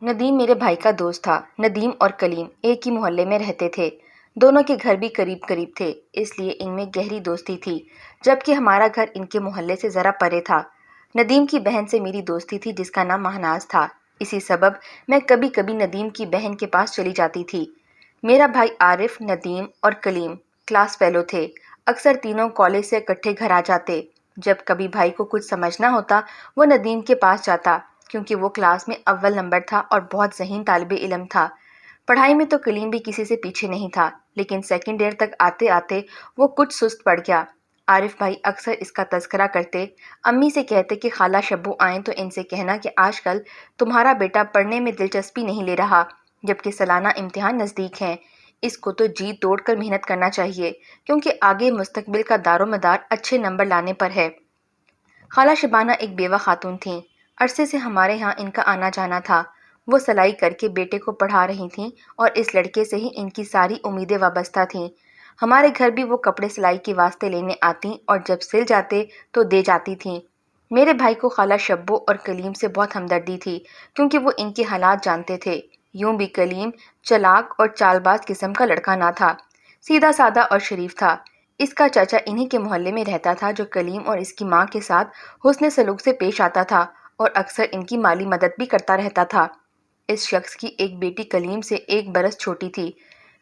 ندیم میرے بھائی کا دوست تھا۔ ندیم اور کلیم ایک ہی محلے میں رہتے تھے۔ دونوں کے گھر بھی قریب قریب تھے، اس لیے ان میں گہری دوستی تھی، جبکہ ہمارا گھر ان کے محلے سے ذرا پرے تھا۔ ندیم کی بہن سے میری دوستی تھی جس کا نام مہناز تھا۔ اسی سبب میں کبھی کبھی ندیم کی بہن کے پاس چلی جاتی تھی۔ میرا بھائی عارف، ندیم اور کلیم کلاس فیلو تھے۔ اکثر تینوں کالج سے اکٹھے گھر آ جاتے۔ جب کبھی بھائی کو کچھ سمجھنا ہوتا وہ ندیم کے پاس جاتا، کیونکہ وہ کلاس میں اول نمبر تھا اور بہت ذہین طالب علم تھا۔ پڑھائی میں تو کلیم بھی کسی سے پیچھے نہیں تھا، لیکن سیکنڈ ایئر تک آتے آتے وہ کچھ سست پڑ گیا۔ عارف بھائی اکثر اس کا تذکرہ کرتے، امی سے کہتے کہ خالہ شبو آئیں تو ان سے کہنا کہ آج کل تمہارا بیٹا پڑھنے میں دلچسپی نہیں لے رہا، جبکہ سالانہ امتحان نزدیک ہیں۔ اس کو تو جی توڑ کر محنت کرنا چاہیے، کیونکہ آگے مستقبل کا دار و مدار اچھے نمبر لانے پر ہے۔ خالہ شبانہ ایک بیوہ خاتون تھیں۔ عرصے سے ہمارے ہاں ان کا آنا جانا تھا۔ وہ سلائی کر کے بیٹے کو پڑھا رہی تھیں اور اس لڑکے سے ہی ان کی ساری امیدیں وابستہ تھیں۔ ہمارے گھر بھی وہ کپڑے سلائی کے واسطے لینے آتیں اور جب سل جاتے تو دے جاتی تھیں۔ میرے بھائی کو خالہ شبو اور کلیم سے بہت ہمدردی تھی، کیونکہ وہ ان کے حالات جانتے تھے۔ یوں بھی کلیم چالاک اور چال باز قسم کا لڑکا نہ تھا، سیدھا سادہ اور شریف تھا۔ اس کا چاچا انہی کے محلے میں رہتا تھا، جو کلیم اور اس کی ماں کے ساتھ حسن سلوک سے پیش آتا تھا اور اکثر ان کی مالی مدد بھی کرتا رہتا تھا۔ اس شخص کی ایک بیٹی کلیم سے 1 برس چھوٹی تھی،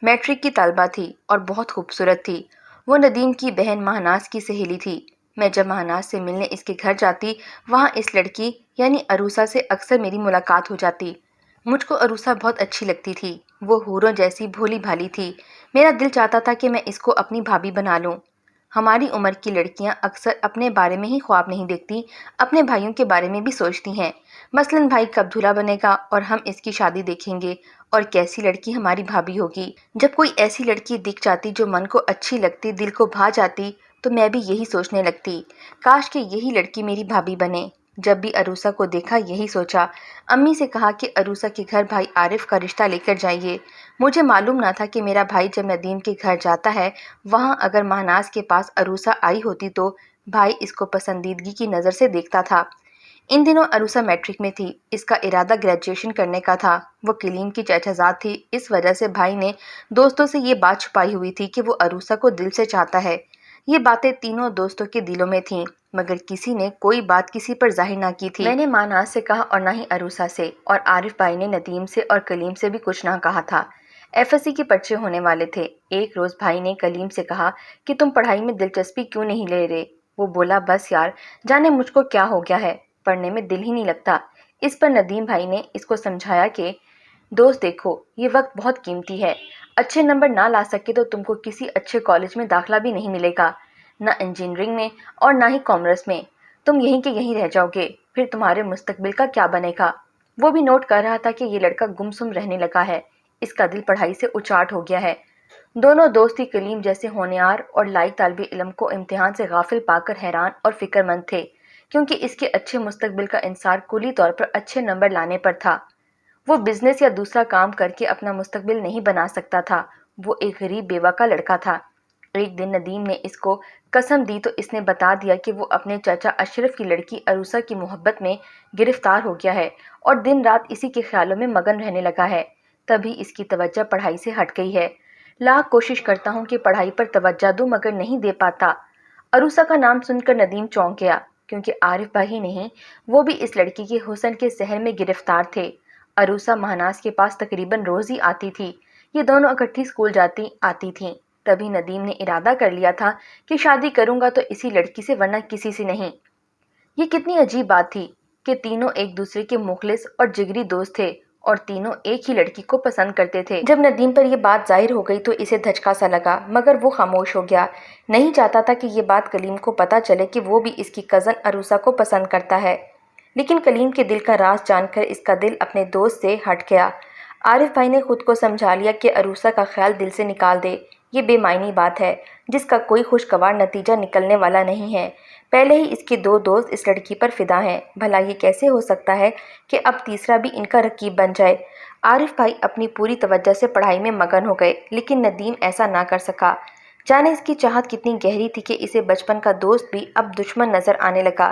میٹرک کی طالبہ تھی اور بہت خوبصورت تھی۔ وہ ندیم کی بہن مہناز کی سہیلی تھی۔ میں جب مہناز سے ملنے اس کے گھر جاتی، وہاں اس لڑکی یعنی عروسہ سے اکثر میری ملاقات ہو جاتی۔ مجھ کو عروسہ بہت اچھی لگتی تھی۔ وہ حوروں جیسی بھولی بھالی تھی۔ میرا دل چاہتا تھا کہ میں اس کو اپنی بھابھی بنا لوں۔ ہماری عمر کی لڑکیاں اکثر اپنے بارے میں ہی خواب نہیں دیکھتی، اپنے بھائیوں کے بارے میں بھی سوچتی ہیں۔ مثلاً بھائی کب دولہا بنے گا اور ہم اس کی شادی دیکھیں گے، اور کیسی لڑکی ہماری بھابھی ہوگی۔ جب کوئی ایسی لڑکی دکھ جاتی جو من کو اچھی لگتی، دل کو بھا جاتی، تو میں بھی یہی سوچنے لگتی، کاش کہ یہی لڑکی میری بھابھی بنے۔ جب بھی عروسہ کو دیکھا یہی سوچا۔ امی سے کہا کہ عروسہ کے گھر بھائی عارف کا رشتہ لے کر جائیے۔ مجھے معلوم نہ تھا کہ میرا بھائی جب ندیم کے گھر جاتا ہے، وہاں اگر مہناز کے پاس عروسہ آئی ہوتی تو بھائی اس کو پسندیدگی کی نظر سے دیکھتا تھا۔ ان دنوں عروسہ میٹرک میں تھی، اس کا ارادہ گریجویشن کرنے کا تھا۔ وہ کلیم کی چچا زاد تھی، اس وجہ سے بھائی نے دوستوں سے یہ بات چھپائی ہوئی تھی کہ وہ عروسہ کو دل سے چاہتا ہے۔ یہ باتیں تینوں دوستوں کے دلوں میں تھیں، مگر کسی نے کوئی بات کسی پر ظاہر نہ کی تھی۔ میں نے مہناز سے کہا اور نہ ہی عروسہ سے، اور عارف بھائی نے ندیم سے اور کلیم سے بھی کچھ نہ کہا تھا۔ FSC کے پرچے ہونے والے تھے۔ ایک روز بھائی نے کلیم سے کہا کہ تم پڑھائی میں دلچسپی کیوں نہیں لے رہے؟ وہ بولا بس یار، جانے مجھ کو کیا ہو گیا ہے، پڑھنے میں دل ہی نہیں لگتا۔ اس پر ندیم بھائی نے اس کو سمجھایا کہ دوست دیکھو، یہ وقت بہت قیمتی ہے، اچھے نمبر نہ لا سکے تو تم کو کسی اچھے کالج میں داخلہ بھی نہیں ملے گا، نہ انجینئرنگ میں اور نہ ہی کامرس میں۔ تم یہیں کے یہیں رہ جاؤ گے، پھر تمہارے مستقبل کا کیا بنے گا؟ وہ بھی نوٹ کر رہا تھا کہ یہ لڑکا گمسم رہنے لگا ہے، اس کا دل پڑھائی سے اچاٹ ہو گیا ہے۔ دونوں دوست ہی کلیم جیسے ہونہار اور لائق طالب علم کو امتحان سے غافل پا کر حیران اور فکر مند تھے، کیونکہ اس کے اچھے مستقبل کا انحصار کلی طور پر اچھے نمبر لانے پر تھا۔ وہ بزنس یا دوسرا کام کر کے اپنا مستقبل نہیں بنا سکتا تھا۔ وہ ایک غریب بیوہ کا لڑکا تھا۔ ایک دن ندیم نے اس کو قسم دی تو اس نے بتا دیا کہ وہ اپنے چچا اشرف کی لڑکی عروسہ کی محبت میں گرفتار ہو گیا ہے اور دن رات اسی کے خیالوں میں مگن رہنے لگا ہے۔ تبھی اس کی توجہ پڑھائی سے ہٹ گئی ہے۔ لاکھ کوشش کرتا ہوں کہ پڑھائی پر توجہ دوں مگر نہیں دے پاتا۔ عروسہ کا نام سن کر ندیم چونک گیا، کیونکہ عارف بھائی ہی نہیں، وہ بھی اس لڑکی کے حسن کے سحر میں گرفتار تھے۔ عروسہ مہناز کے پاس تقریباً روز ہی آتی تھی۔ یہ دونوں اکٹھی اسکول جاتی آتی تھیں۔ تبھی ندیم نے ارادہ کر لیا تھا کہ شادی کروں گا تو اسی لڑکی سے، ورنہ کسی سے نہیں۔ یہ کتنی عجیب بات تھی کہ تینوں ایک دوسرے کے مخلص اور جگری دوست تھے اور تینوں ایک ہی لڑکی کو پسند کرتے تھے۔ جب ندیم پر یہ بات ظاہر ہو گئی تو اسے دھچکا سا لگا، مگر وہ خاموش ہو گیا۔ نہیں چاہتا تھا کہ یہ بات کلیم کو پتہ چلے کہ وہ بھی اس کی کزن عروسہ کو پسند کرتا ہے، لیکن کلیم کے دل کا راز جان کر اس کا دل اپنے دوست سے ہٹ گیا۔ عارف بھائی نے خود کو سمجھا لیا کہ عروسہ کا خیال دل سے نکال دے، یہ بے معنی بات ہے جس کا کوئی خوشگوار نتیجہ نکلنے والا نہیں ہے۔ پہلے ہی اس کے 2 دوست اس لڑکی پر فدا ہیں، بھلا یہ کیسے ہو سکتا ہے کہ اب تیسرا بھی ان کا رقیب بن جائے؟ عارف بھائی اپنی پوری توجہ سے پڑھائی میں مگن ہو گئے، لیکن ندیم ایسا نہ کر سکا۔ جانے اس کی چاہت کتنی گہری تھی کہ اسے بچپن کا دوست بھی اب دشمن نظر آنے لگا۔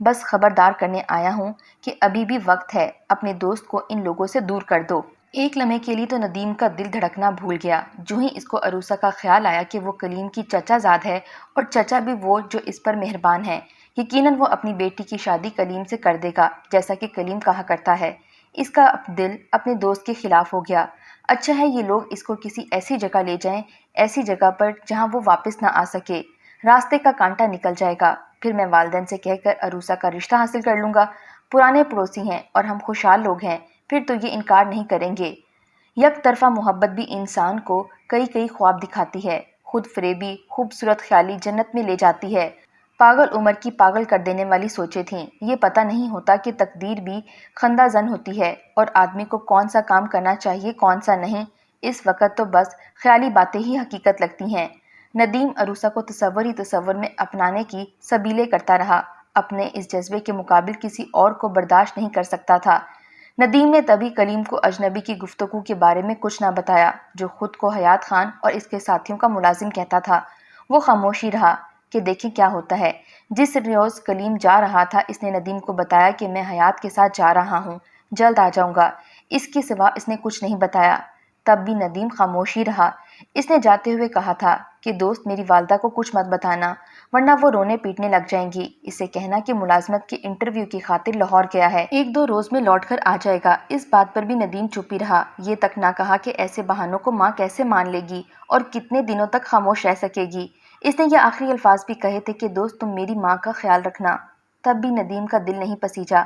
بس خبردار کرنے آیا ہوں کہ ابھی بھی وقت ہے، اپنے دوست کو ان لوگوں سے دور کر دو۔ ایک لمحے کے لیے تو ندیم کا دل دھڑکنا بھول گیا۔ جو ہی اس کو عروسہ کا خیال آیا کہ وہ کلیم کی چچا زاد ہے اور چچا بھی وہ جو اس پر مہربان ہے، یقیناً وہ اپنی بیٹی کی شادی کلیم سے کر دے گا جیسا کہ کلیم کہا کرتا ہے۔ اس کا دل اپنے دوست کے خلاف ہو گیا۔ اچھا ہے یہ لوگ اس کو کسی ایسی جگہ لے جائیں، ایسی جگہ پر جہاں وہ واپس نہ آ سکے، راستے کا کانٹا نکل جائے گا، پھر میں والدین سے کہہ کر عروسہ کا رشتہ حاصل کر لوں گا۔ پرانے پڑوسی ہیں اور ہم خوشحال لوگ ہیں، پھر تو یہ انکار نہیں کریں گے۔ یک طرفہ محبت بھی انسان کو کئی کئی خواب دکھاتی ہے، خود فریبی خوبصورت خیالی جنت میں لے جاتی ہے۔ پاگل عمر کی پاگل کر دینے والی سوچیں تھیں۔ یہ پتہ نہیں ہوتا کہ تقدیر بھی خندہ زن ہوتی ہے اور آدمی کو کون سا کام کرنا چاہیے کون سا نہیں، اس وقت تو بس خیالی باتیں ہی حقیقت لگتی ہیں۔ ندیم عروسہ کو تصور ہی تصور میں اپنانے کی سبیلیں کرتا رہا، اپنے اس جذبے کے مقابل کسی اور کو برداشت نہیں کر سکتا تھا۔ ندیم نے تبھی کلیم کو اجنبی کی گفتگو کے بارے میں کچھ نہ بتایا جو خود کو حیات خان اور اس کے ساتھیوں کا ملازم کہتا تھا۔ وہ خاموش ہی رہا کہ دیکھیں کیا ہوتا ہے۔ جس روز کلیم جا رہا تھا اس نے ندیم کو بتایا کہ میں حیات کے ساتھ جا رہا ہوں، جلد آ جاؤں گا۔ اس کے سوا اس نے کچھ نہیں بتایا۔ تب بھی ندیم خاموش ہی رہا۔ اس نے جاتے ہوئے کہا تھا کہ دوست میری والدہ کو کچھ مت بتانا ورنہ وہ رونے پیٹنے لگ جائیں گی، اسے کہنا کہ ملازمت کے انٹرویو کی خاطر لاہور گیا ہے، 1-2 روز میں لوٹ کر آ جائے گا۔ اس بات پر بھی ندیم چپ ہی رہا۔ یہ تک نہ کہا کہ ایسے بہانوں کو ماں کیسے مان لے گی اور کتنے دنوں تک خاموش رہ سکے گی۔ اس نے یہ آخری الفاظ بھی کہے تھے کہ دوست تم میری ماں کا خیال رکھنا۔ تب بھی ندیم کا دل نہیں پسیجا۔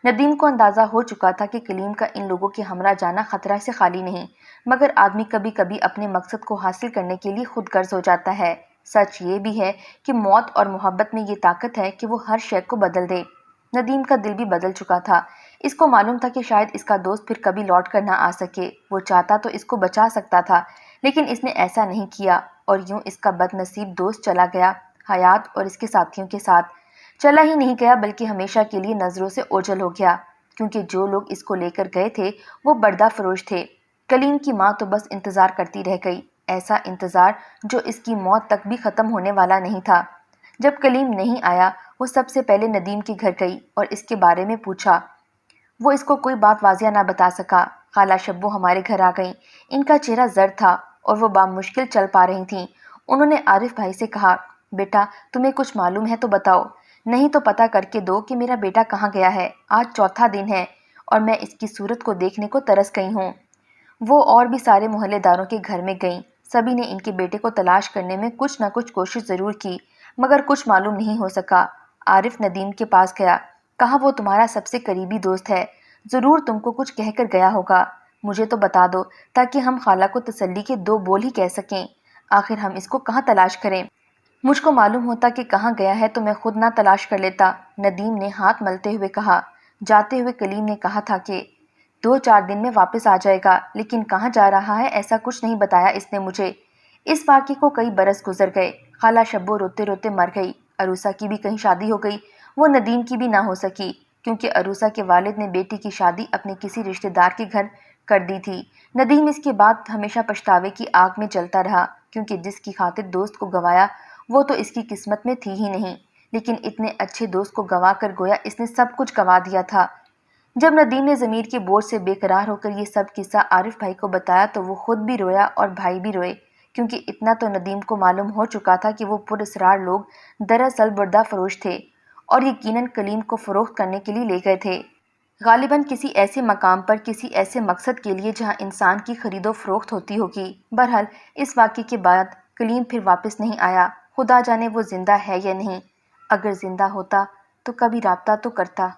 ندیم کو اندازہ ہو چکا تھا کہ کلیم کا ان لوگوں کے ہمراہ جانا خطرہ سے خالی نہیں، مگر آدمی کبھی کبھی اپنے مقصد کو حاصل کرنے کے لیے خود غرض ہو جاتا ہے۔ سچ یہ بھی ہے کہ موت اور محبت میں یہ طاقت ہے کہ وہ ہر شے کو بدل دے۔ ندیم کا دل بھی بدل چکا تھا۔ اس کو معلوم تھا کہ شاید اس کا دوست پھر کبھی لوٹ کر نہ آ سکے۔ وہ چاہتا تو اس کو بچا سکتا تھا، لیکن اس نے ایسا نہیں کیا اور یوں اس کا بد نصیب دوست چلا گیا حیات اور اس کے ساتھیوں کے ساتھ۔ چلا ہی نہیں گیا بلکہ ہمیشہ کے لیے نظروں سے اوجھل ہو گیا، کیونکہ جو لوگ اس کو لے کر گئے تھے وہ بردہ فروش تھے۔ کلیم کی ماں تو بس انتظار کرتی رہ گئی، ایسا انتظار جو اس کی موت تک بھی ختم ہونے والا نہیں تھا۔ جب کلیم نہیں آیا وہ سب سے پہلے ندیم کے گھر گئی اور اس کے بارے میں پوچھا۔ وہ اس کو کوئی بات واضح نہ بتا سکا۔ خالہ شبو ہمارے گھر آ گئیں۔ ان کا چہرہ زرد تھا اور وہ بامشکل چل پا رہی تھیں۔ انہوں نے عارف بھائی سے کہا، بیٹا تمہیں کچھ معلوم ہے تو بتاؤ، نہیں تو پتہ کر کے دو کہ میرا بیٹا کہاں گیا ہے۔ آج چوتھا دن ہے اور میں اس کی صورت کو دیکھنے کو ترس گئی ہوں۔ وہ اور بھی سارے محلے داروں کے گھر میں گئیں۔ سبھی نے ان کے بیٹے کو تلاش کرنے میں کچھ نہ کچھ کوشش ضرور کی، مگر کچھ معلوم نہیں ہو سکا۔ عارف ندیم کے پاس گیا، کہا وہ تمہارا سب سے قریبی دوست ہے، ضرور تم کو کچھ کہہ کر گیا ہوگا، مجھے تو بتا دو تاکہ ہم خالہ کو تسلی کے 2 بول ہی کہہ سکیں، آخر ہم اس کو کہاں تلاش کریں؟ مجھ کو معلوم ہوتا کہ کہاں گیا ہے تو میں خود نہ تلاش کر لیتا، ندیم نے ہاتھ ملتے ہوئے کہا۔ جاتے ہوئے کلیم نے کہا تھا کہ 2-4 دن میں واپس آ جائے گا، لیکن کہاں جا رہا ہے ایسا کچھ نہیں بتایا اس نے مجھے۔ اس واقعے کو کئی برس گزر گئے۔ خالہ شبو روتے روتے مر گئی، عروسہ کی بھی کہیں شادی ہو گئی، وہ ندیم کی بھی نہ ہو سکی، کیونکہ عروسہ کے والد نے بیٹی کی شادی اپنے کسی رشتہ دار کے گھر کر دی تھی۔ ندیم اس کے بعد ہمیشہ پچھتاوے کی آگ میں جلتا رہا، کیونکہ جس کی خاطر دوست کو گنوایا وہ تو اس کی قسمت میں تھی ہی نہیں، لیکن اتنے اچھے دوست کو گنوا کر گویا اس نے سب کچھ گنوا دیا تھا۔ جب ندیم نے ضمیر کے بوجھ سے بے قرار ہو کر یہ سب قصہ عارف بھائی کو بتایا تو وہ خود بھی رویا اور بھائی بھی روئے، کیونکہ اتنا تو ندیم کو معلوم ہو چکا تھا کہ وہ پراسرار لوگ دراصل بردہ فروش تھے اور یقیناً کلیم کو فروخت کرنے کے لیے لے گئے تھے، غالباً کسی ایسے مقام پر کسی ایسے مقصد کے لیے جہاں انسان کی خرید و فروخت ہوتی ہوگی۔ بہرحال اس واقعے کے بعد کلیم پھر واپس نہیں آیا، خدا جانے وہ زندہ ہے یا نہیں، اگر زندہ ہوتا تو کبھی رابطہ تو کرتا۔